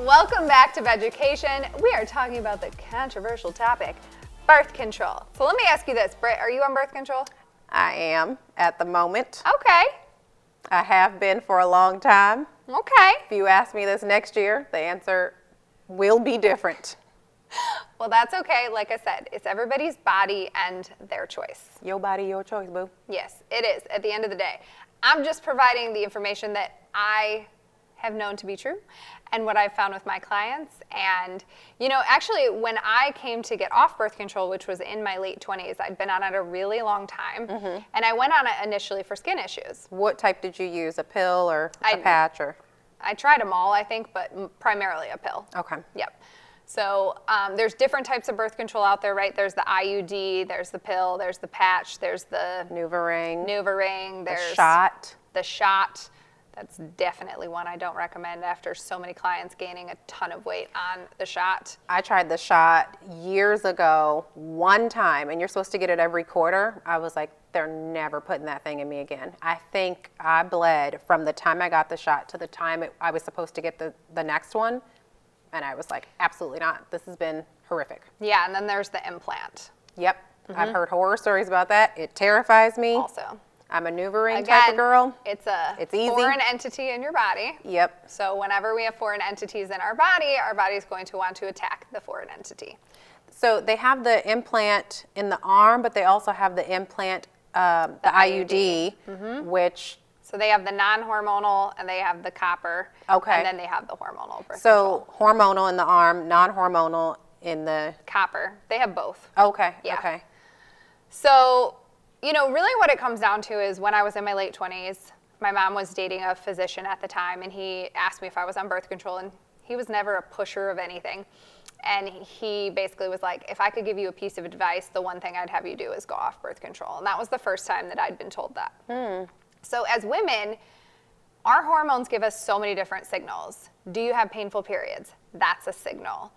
Welcome back to Veducation. We are talking about the controversial topic, birth control. So let me ask you this, Britt, are you on birth control? I am at the moment. Okay. I have been for a long time. Okay. If you ask me this next year, the answer will be different. Well, that's okay. Like I said, it's everybody's body and their choice. Your body, your choice, boo. Yes, it is at the end of the day. I'm just providing the information that I have known to be true and what I've found with my clients. And, you know, actually, when I came to get off birth control, which was in my late 20s, I'd been on it a really long time. And I went on it initially for skin issues. What type did you use, a pill or a patch? Or? I tried them all, I think, but primarily a pill. Okay. Yep. So there's different types of birth control out there, right? There's the IUD, there's the pill, there's the patch, there's the NuvaRing, there's the shot. That's definitely one I don't recommend after so many clients gaining a ton of weight on the shot. I tried the shot years ago, one time, and you're supposed to get it every quarter. I was like, they're never putting that thing in me again. I think I bled from the time I got the shot to the time I was supposed to get the next one. And I was like, absolutely not. This has been horrific. Yeah, and then there's the implant. Yep. I've heard horror stories about that. It terrifies me. Also. I'm a NuvaRing type of girl. It's easy. Foreign entity in your body. Yep. So whenever we have foreign entities in our body is going to want to attack the foreign entity. So they have the implant in the arm, but they also have the implant, the IUD, which... So they have the non-hormonal and they have the copper. Okay. And then they have the hormonal birth control. So hormonal in the arm, non-hormonal in the... Copper. They have both. Okay. Yeah. Okay. So, you know, really what it comes down to is when I was in my late 20s, my mom was dating a physician at the time, and he asked me if I was on birth control, and he was never a pusher of anything. And he basically was like, if I could give you a piece of advice, the one thing I'd have you do is go off birth control. And that was the first time that I'd been told that. So as women, our hormones give us so many different signals. Do you have painful periods? That's a signal.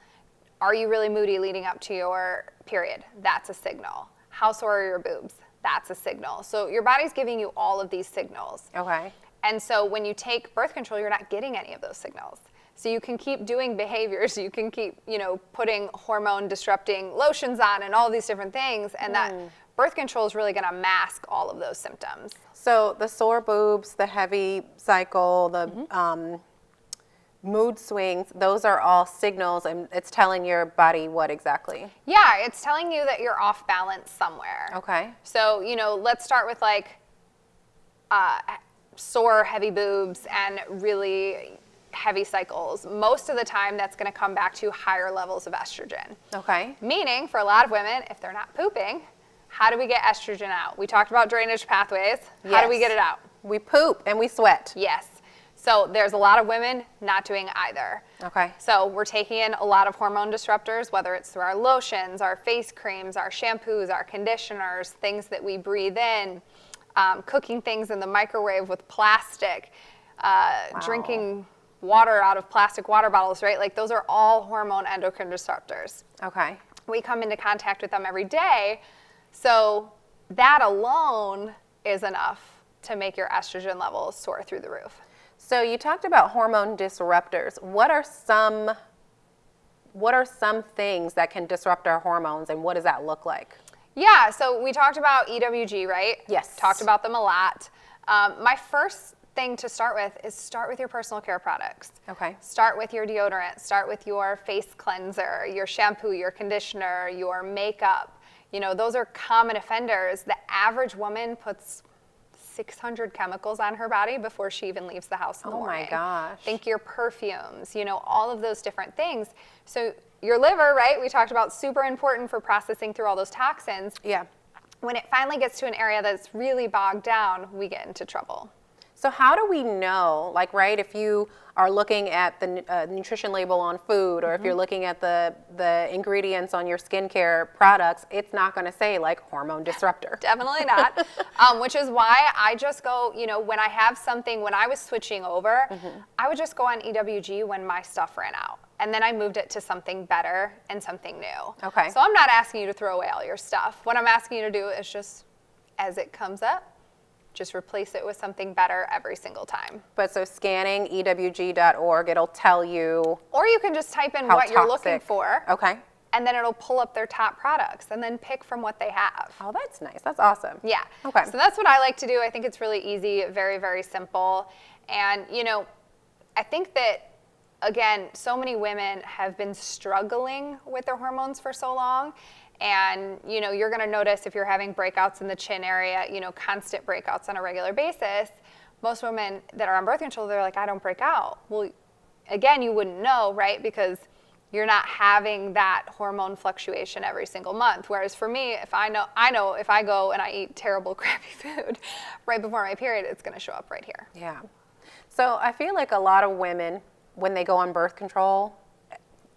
Are you really moody leading up to your period? That's a signal. How sore are your boobs? That's a signal. So your body's giving you all of these signals. Okay. And so when you take birth control, you're not getting any of those signals. So you can keep doing behaviors, you can keep, you know, putting hormone disrupting lotions on and all these different things, and that birth control is really going to mask all of those symptoms. So the sore boobs, the heavy cycle, the mood swings, those are all signals, and it's telling your body what exactly? Yeah, it's telling you that you're off balance somewhere. Okay. So, you know, let's start with like sore, heavy boobs and really heavy cycles. Most of the time that's going to come back to higher levels of estrogen. Okay. Meaning, for a lot of women, if they're not pooping, how do we get estrogen out? We talked about drainage pathways. How do we get it out? We poop and we sweat. Yes. So there's a lot of women not doing either. Okay. So we're taking in a lot of hormone disruptors, whether it's through our lotions, our face creams, our shampoos, our conditioners, things that we breathe in, cooking things in the microwave with plastic, drinking water out of plastic water bottles, right? Like those are all hormone endocrine disruptors. Okay. We come into contact with them every day. So that alone is enough to make your estrogen levels soar through the roof. So you talked about hormone disruptors. What are some things that can disrupt our hormones, and what does that look like? Yeah, so we talked about EWG, right? Yes. Talked about them a lot. My first thing to start with is start with your personal care products. Okay. Start with your deodorant, start with your face cleanser, your shampoo, your conditioner, your makeup. You know, those are common offenders. The average woman puts 600 chemicals on her body before she even leaves the house in the morning. Oh my gosh. Think your perfumes, you know, all of those different things. So your liver, right, we talked about, super important for processing through all those toxins. Yeah. When it finally gets to an area that's really bogged down, we get into trouble. So how do we know, like, right, if you are looking at the nutrition label on food, or if you're looking at the ingredients on your skincare products, it's not going to say, like, hormone disruptor. Definitely not, which is why I just go, you know, when I have something, when I was switching over, I would just go on EWG when my stuff ran out. And then I moved it to something better and something new. Okay. So I'm not asking you to throw away all your stuff. What I'm asking you to do is just, as it comes up, Just replace it with something better every single time. But so scanning ewg.org, it'll tell you Or you can just type in how what you're looking toxic. for, Okay. and then it'll pull up their top products and then pick from what they have. Oh, that's nice. That's awesome. Yeah. Okay. So that's what I like to do. I think it's really easy, very, very simple. And, I think that, again, so many women have been struggling with their hormones for so long. And, you're going to notice if you're having breakouts in the chin area, constant breakouts on a regular basis. Most women that are on birth control, they're like, I don't break out. Well, again, you wouldn't know, right? Because you're not having that hormone fluctuation every single month. Whereas for me, if I know if I go and I eat terrible, crappy food right before my period, it's going to show up right here. Yeah. So I feel like a lot of women, when they go on birth control,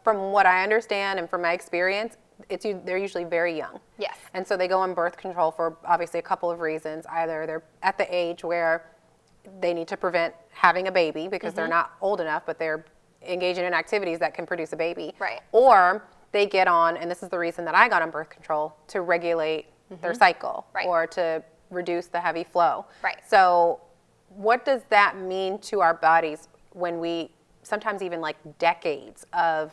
from what I understand and from my experience, they're usually very young. Yes. And so they go on birth control for obviously a couple of reasons. Either they're at the age where they need to prevent having a baby because they're not old enough, but they're engaging in activities that can produce a baby. Right. Or they get on, and this is the reason that I got on birth control, to regulate their cycle Right. or to reduce the heavy flow. Right. So what does that mean to our bodies when we, sometimes even like decades of,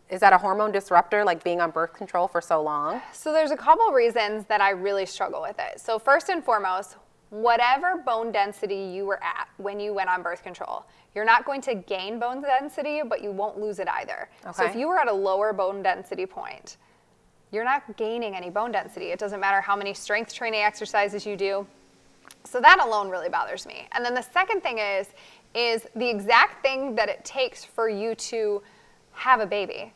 is that a hormone disruptor, like being on birth control for so long? So there's a couple reasons that I really struggle with it. So first and foremost, whatever bone density you were at when you went on birth control, you're not going to gain bone density, but you won't lose it either. So if Okay. you were at a lower bone density point, you're not gaining any bone density. It doesn't matter how many strength training exercises you do. So that alone really bothers me. And then the second thing is the exact thing that it takes for you to have a baby.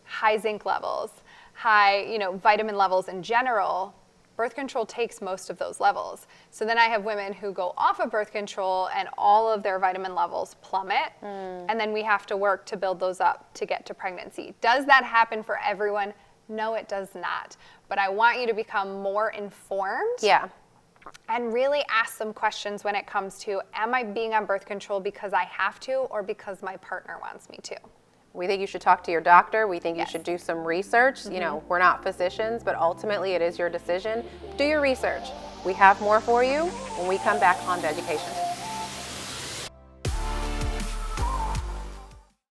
High zinc levels, high, vitamin levels in general. Birth control takes most of those levels. So then I have women who go off of birth control and all of their vitamin levels plummet. And then we have to work to build those up to get to pregnancy. Does that happen for everyone? No, it does not. But I want you to become more informed. Yeah. And really ask some questions when it comes to, am I being on birth control because I have to or because my partner wants me to? We think you should talk to your doctor. We think you Yes. should do some research. We're not physicians, but ultimately it is your decision. Do your research. We have more for you when we come back on Vegucation.